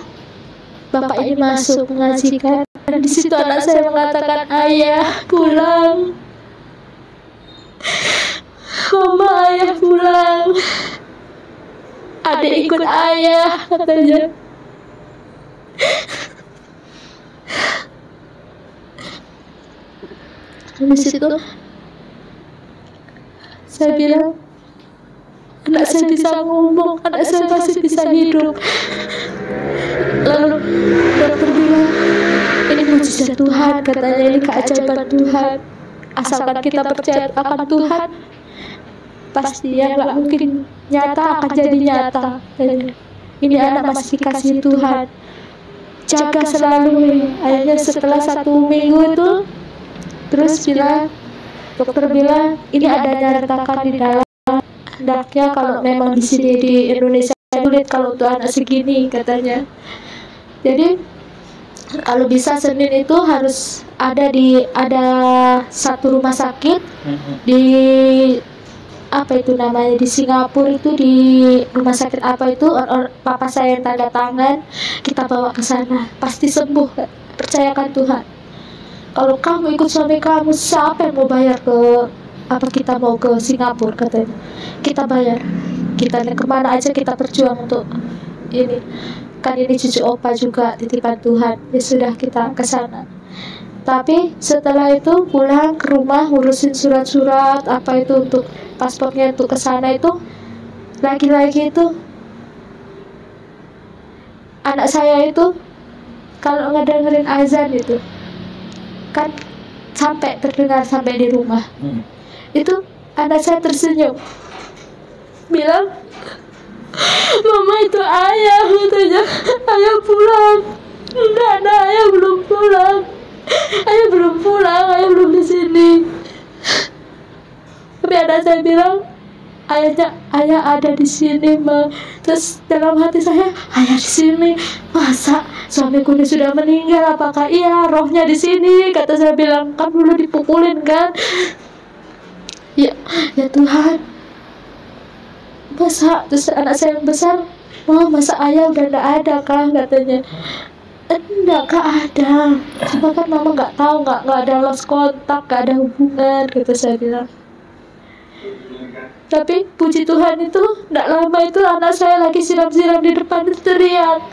Bapak ini masuk mengajikan, dan di situ anak saya mengatakan, ayah pulang, mama ayah pulang, adik ikut ayah, katanya. Di situ saya bilang, anak saya bisa ngomong, anak saya masih bisa hidup. Lalu dokter bilang, ini mujizat Tuhan, katanya, ini keajaiban Tuhan. Asalkan kita percaya akan Tuhan, pasti ya nggak mungkin nyata akan jadi nyata. Ini anak masih dikasih Tuhan, jaga selalu. Akhirnya setelah 1 minggu itu, terus dokter bilang, ini ada nyatakan di dalam. Hendaknya kalau memang di sini di Indonesia sulit kalau untuk anak segini, katanya. Jadi kalau bisa Senin itu harus ada satu rumah sakit di apa itu namanya di Singapura, itu di rumah sakit apa itu, papa saya yang tanda tangan, kita bawa ke sana pasti sembuh, percayakan Tuhan. Kalau kamu ikut suami kamu, siapa yang mau bayar ke apa kita mau ke Singapura, katanya. Kita bayar, kita kemana aja kita berjuang untuk ini. kan ini cucu opa juga titipan Tuhan, ya sudah kita ke sana. Tapi setelah itu pulang ke rumah ngurusin surat-surat apa itu untuk paspornya untuk ke sana itu, lagi-lagi itu anak saya itu kalau ngedengerin azan itu kan sampai terdengar sampai di rumah, itu anak saya tersenyum bilang, mama itu ayah, katanya ayah pulang. Enggak, ayah belum pulang, ayah belum pulang, ayah belum di sini. Tapi anak saya bilang, ayah ada di sini, Ma. Terus dalam hati saya, ayah di sini, masa suamiku ini sudah meninggal? Apakah iya rohnya di sini? Kata saya bilang, kan dulu dipukulin kan? Ya Tuhan, masa? Terus anak saya yang besar, masa ayah udah nggak ada kah? Katanya, enggak, Kak, ada. Cuma kan mama nggak tahu, nggak ada lost kontak, nggak ada hubungan, kata saya bilang. Tapi puji Tuhan itu nggak lama itu anak saya lagi siram-siram di depan teriak,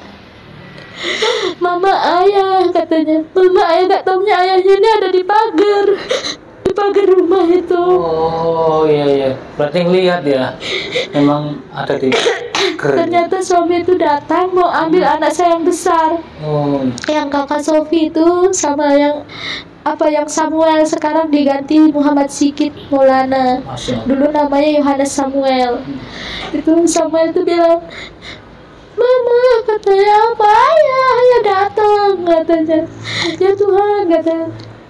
mama ayah, katanya. Mama ayah nggak taunya ayahnya ini ada di pagar rumah itu. Oh iya, berarti ngelihat ya, memang ada di ternyata suami itu datang mau ambil anak saya yang besar, yang kakak Sofi itu, sama yang Samuel, sekarang diganti Muhammad Sikit Maulana, dulu namanya Yohanes Samuel. Itu Samuel itu bilang, mama, katanya apa, ayah datang, katanya. Ya Tuhan, katanya.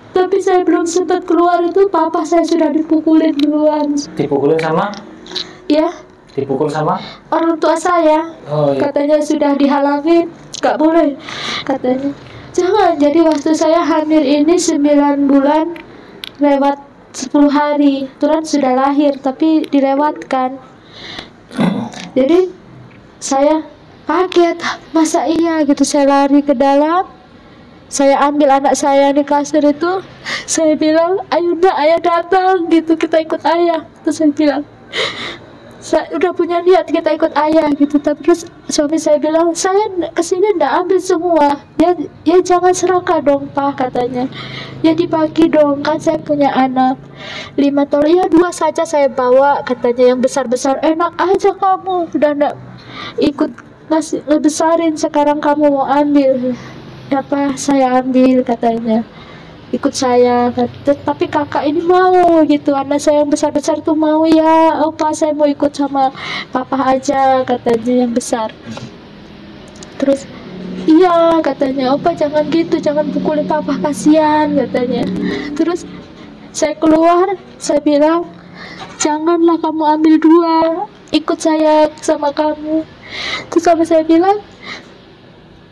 Tapi saya belum sempat keluar itu papa saya sudah dipukulin duluan. Dipukulin sama? Ya. Dipukul sama? Orang tua saya. Oh, iya. Katanya sudah dihalangin, nggak boleh, katanya. Jangan, jadi waktu saya hamil ini 9 bulan lewat 10 hari, Tuhan sudah lahir tapi dilewatkan. Jadi saya kaget, masa iya gitu. Saya lari ke dalam, saya ambil anak saya di kasur itu, saya bilang, ayo nak, ayah datang gitu, kita ikut ayah. Terus saya bilang, saya udah punya niat kita ikut ayah gitu. Terus suami saya bilang, saya kesini ndak ambil semua, ya jangan serakah dong Pak, katanya. Ya dibagi dong, kan saya punya anak 5 tahun, ya 2 saja saya bawa, katanya. Yang besar-besar enak aja kamu, udah ndak ikut ngebesarin, sekarang kamu mau ambil. Apa saya ambil, katanya, ikut saya. Tapi kakak ini mau gitu, anak saya yang besar-besar tuh mau, ya opa saya mau ikut sama papa aja, katanya yang besar. Terus iya, katanya, opa jangan gitu, jangan pukulin papa, kasihan, katanya. Terus saya keluar, saya bilang, janganlah kamu ambil 2, ikut saya sama kamu. Terus sama saya bilang,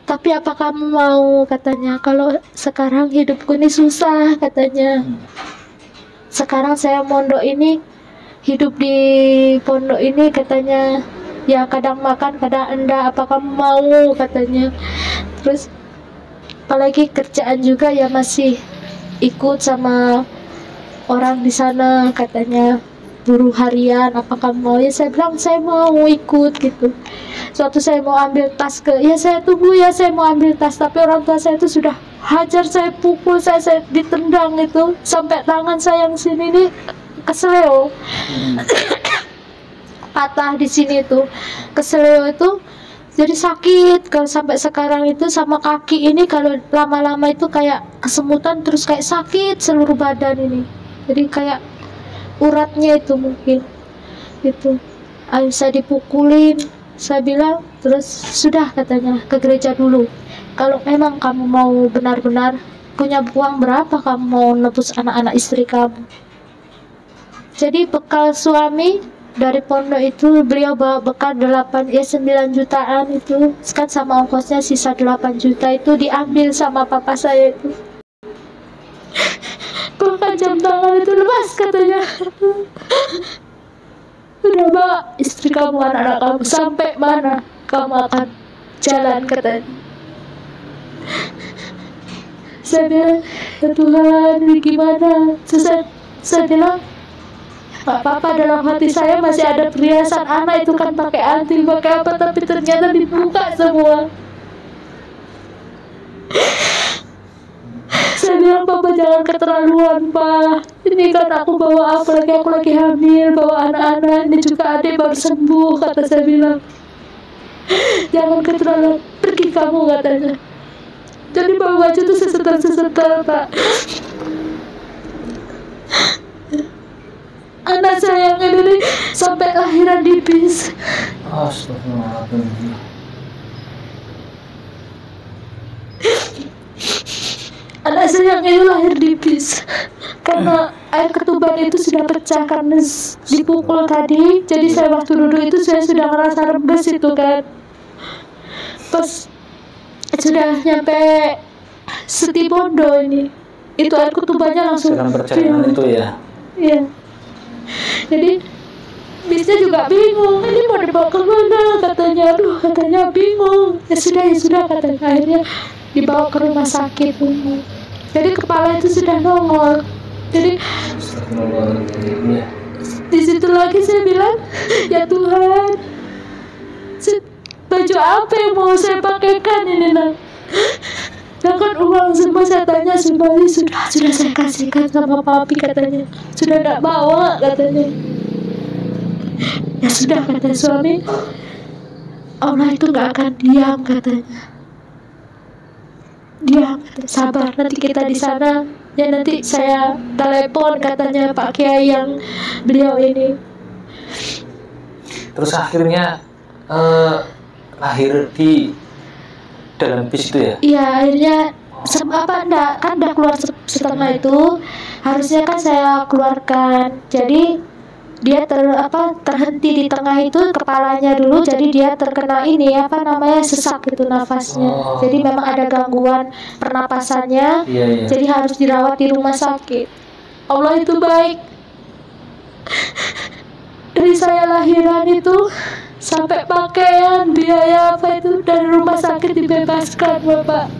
tapi apa kamu mau, katanya, kalau sekarang hidupku ini susah, katanya. Sekarang saya mondok ini, hidup di pondok ini, katanya, ya kadang makan kadang enggak, apa kamu mau, katanya. Terus apalagi kerjaan juga ya masih ikut sama orang di sana, katanya, buruh harian, apa kamu mau? Ya saya bilang saya mau ikut gitu. Suatu saya mau ambil tas ya saya tunggu ya, saya mau ambil tas, tapi orang tua saya itu sudah hajar saya, pukul saya ditendang itu sampai tangan saya yang sini nih keseleo, patah di sini tuh, keseleo itu jadi sakit. Kalau sampai sekarang itu sama kaki ini kalau lama-lama itu kayak kesemutan, terus kayak sakit seluruh badan ini, jadi kayak uratnya itu mungkin itu. Saya dipukulin, saya bilang, terus sudah, katanya, ke gereja dulu. Kalau memang kamu mau benar-benar punya uang berapa kamu mau nebus anak-anak istri kamu. Jadi bekal suami dari pondok itu, beliau bawa bekal 9 jutaan itu kan, sama ongkosnya sisa 8 juta itu diambil sama papa saya itu. Bahkan jam tangan itu lepas, katanya. Udah bawa istri kamu, anak-anak kamu, sampai mana kamu akan jalan, katanya. Saya bilang, ya Tuhan, ini gimana? Saya bilang, gak apa-apa, dalam hati saya masih ada perhiasan anak itu kan, pakai anting, pakai apa, tapi ternyata dibuka semua. bilang, Papa jangan keterlaluan, Pak. Ini kan aku bawa apalagi aku lagi hamil, bawa anak-anak, ini juga adik baru sembuh, kata saya bilang. Jangan keterlaluan, pergi kamu, katanya. Jadi bawa baju tuh sesetel, Pak. Anak saya yang ini sampai lahiran di bis. Astagfirullahaladzim. Anak saya yang ini lahir di bis karena air ketuban itu sudah pecah karena dipukul tadi. Jadi saya waktu duduk itu saya sudah ngerasa rembes itu kan. Pas sudah nyampe Setibondo ini, itu air ketubannya langsung Sedang perjalanan itu ya. Iya. Jadi bisnya juga bingung, ini mau dibawa ke mana, katanya. Aduh, katanya bingung. Ya sudah katanya. Akhirnya dibawa ke rumah sakit. Jadi kepala itu sudah nongol. Jadi di situ lagi saya bilang, ya Tuhan, baju apa yang mau saya pakaikan ini, Nak? Kan uang semua saya tanya semuanya sudah saya kasihkan sama papi, katanya. Sudah tidak bawa, katanya. Ya sudah, kata suami, Allah itu gak akan diam, katanya. Diam, sabar, nanti kita di sana. Ya nanti saya telepon, katanya Pak Kiai yang beliau ini. Terus akhirnya lahir di dalam bis itu ya? Iya, akhirnya kan udah keluar setengah itu, harusnya kan saya keluarkan. Jadi dia terhenti di tengah itu, kepalanya dulu, jadi dia terkena ini sesak gitu nafasnya. Jadi memang ada gangguan pernapasannya. Iya. Jadi harus dirawat di rumah sakit. Allah itu baik. Dari saya lahiran itu sampai pakaian, biaya apa itu dari rumah sakit dibebaskan, Bapak.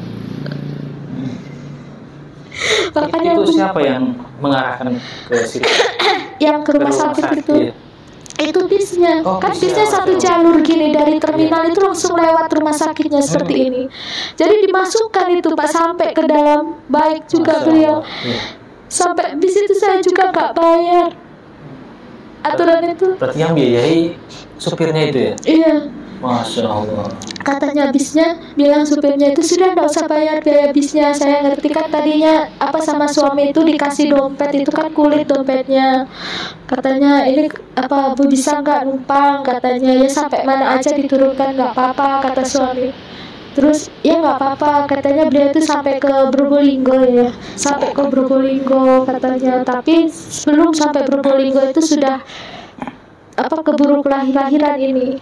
Makanya itu siapa yang mengarahkan ke situ? Yang ke rumah sakit itu? Iya. Itu bisnya. Kan bisnya bisnya satu jalur gini dari terminal itu langsung lewat rumah sakitnya seperti ini. Jadi dimasukkan itu, Pak, sampai ke dalam. Baik juga beliau. Sampai bis itu saya juga nggak bayar. Aturan itu. Berarti yang biayai supirnya itu ya? Iya. Masya Allah. Katanya bisnya bilang supirnya itu sudah nggak usah bayar biaya bisnya. Saya ngerti kan tadinya sama suami itu dikasih dompet, itu kan kulit dompetnya. Katanya ini Bu bisa nggak numpang, katanya. Ya sampai mana aja diturunkan nggak apa-apa, kata suami. Terus ya nggak apa-apa, katanya beliau itu sampai ke Probolinggo ya, sampai ke Probolinggo katanya. Tapi sebelum sampai Probolinggo itu sudah keburu lahiran ini.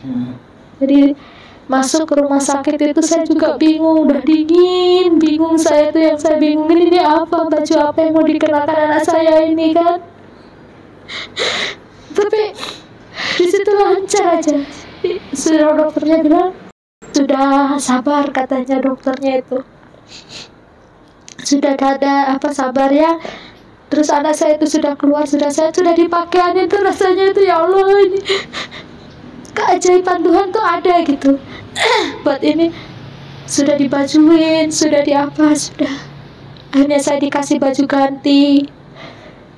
Jadi masuk ke rumah sakit itu saya juga bingung, udah dingin, bingung saya itu, yang saya bingung ini apa, baju apa yang mau dikenakan anak saya ini kan. Tapi di situ lancar aja. Sudah dokternya bilang sudah sabar, katanya dokternya itu. Sudah ada sabar ya. Terus anak saya itu sudah keluar, sudah dipakaian itu, rasanya itu ya Allah, ini keajaiban Tuhan tuh ada gitu. Buat ini sudah dibajuin, sudah sudah. Akhirnya saya dikasih baju ganti.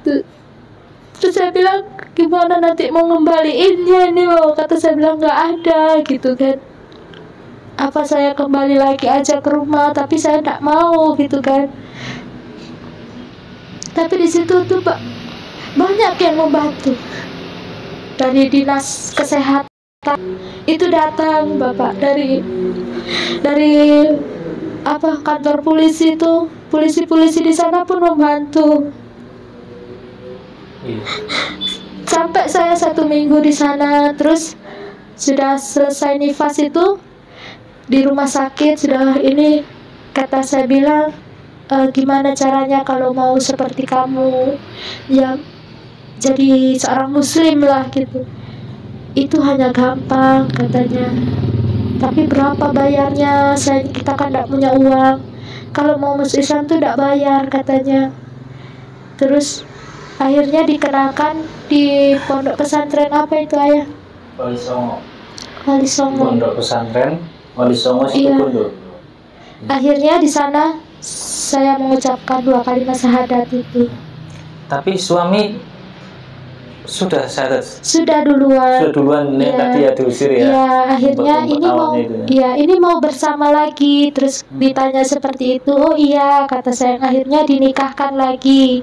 Terus saya bilang, gimana nanti mau ngembaliinnya ini, kata saya bilang nggak ada gitu kan. Saya kembali lagi aja ke rumah, tapi saya nggak mau gitu kan. Tapi di situ tuh Pak, banyak yang membantu dari dinas kesehatan. Itu datang Bapak dari kantor polisi itu, polisi di sana pun membantu. Sampai saya 1 minggu di sana, terus sudah selesai nifas itu di rumah sakit, sudah ini kata saya bilang, gimana caranya kalau mau seperti kamu ya jadi seorang muslim lah gitu. Itu hanya gampang, katanya. Tapi berapa bayarnya? Kita kan tidak punya uang. Kalau mau masuk Islam tuh tidak bayar, katanya. Terus akhirnya dikenakan di pondok pesantren apa itu, Ayah? Wali Songo. Pondok pesantren Wali Songo Situbondo. Akhirnya di sana saya mengucapkan 2 kalimat syahadat itu. Tapi suami sudah syahadat. Sudah duluan. Sudah duluan nih, Ya. tadi ya diusir ya. Ya, akhirnya ini mau awalnya itu ya. ya ini mau bersama lagi. Terus ditanya seperti itu. Oh iya, kata saya. Akhirnya dinikahkan lagi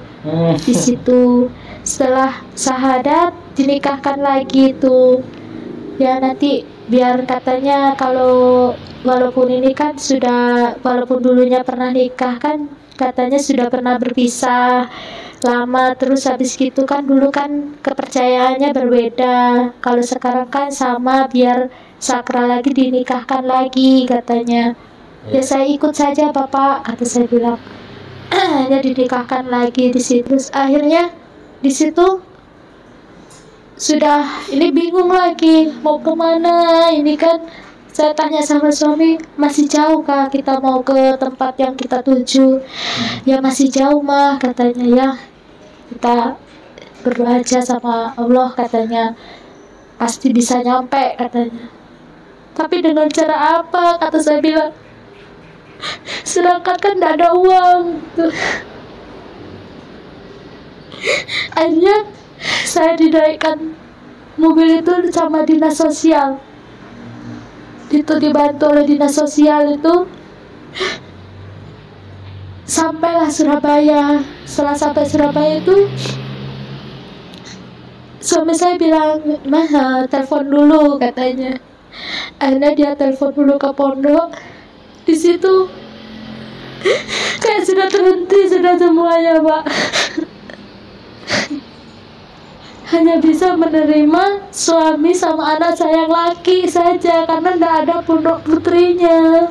di situ. Setelah syahadat dinikahkan lagi itu. Ya nanti biar katanya kalau walaupun ini kan sudah, walaupun dulunya pernah nikah kan katanya sudah pernah berpisah lama, terus habis gitu kan dulu kan kepercayaannya berbeda, kalau sekarang kan sama, biar sakral lagi dinikahkan lagi katanya. Ya saya ikut saja Bapak, kata saya bilang. Ya dinikahkan lagi di situ. Terus akhirnya di situ sudah ini bingung lagi mau kemana. Ini kan saya tanya sama suami, masih jauh kah kita mau ke tempat yang kita tuju? Ya masih jauh mah, katanya. Ya kita berdoa aja sama Allah, katanya, pasti bisa nyampe, katanya. Tapi dengan cara apa, kata saya bilang, sedangkan kan tidak ada uang. Akhirnya saya dinaikkan mobil itu sama dinas sosial. Itu dibantu oleh dinas sosial itu. Sampailah Surabaya. Setelah sampai Surabaya itu suami saya bilang, "Mah, telepon dulu," katanya. Akhirnya dia telepon dulu ke pondok. Di situ kayak sudah terhenti sudah semuanya, Pak. Hanya bisa menerima suami sama anak saya yang laki saja, karena tidak ada pondok putrinya.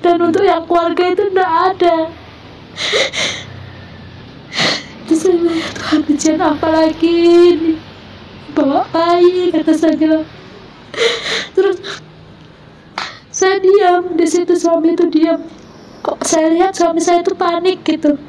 Dan untuk yang keluarga itu tidak ada. Terus saya bilang, Tuhan, ujian apa lagi ini? Bawa bayi, kata saya bilang. Terus saya diam di situ, suami itu diam. Kok saya lihat suami saya itu panik gitu.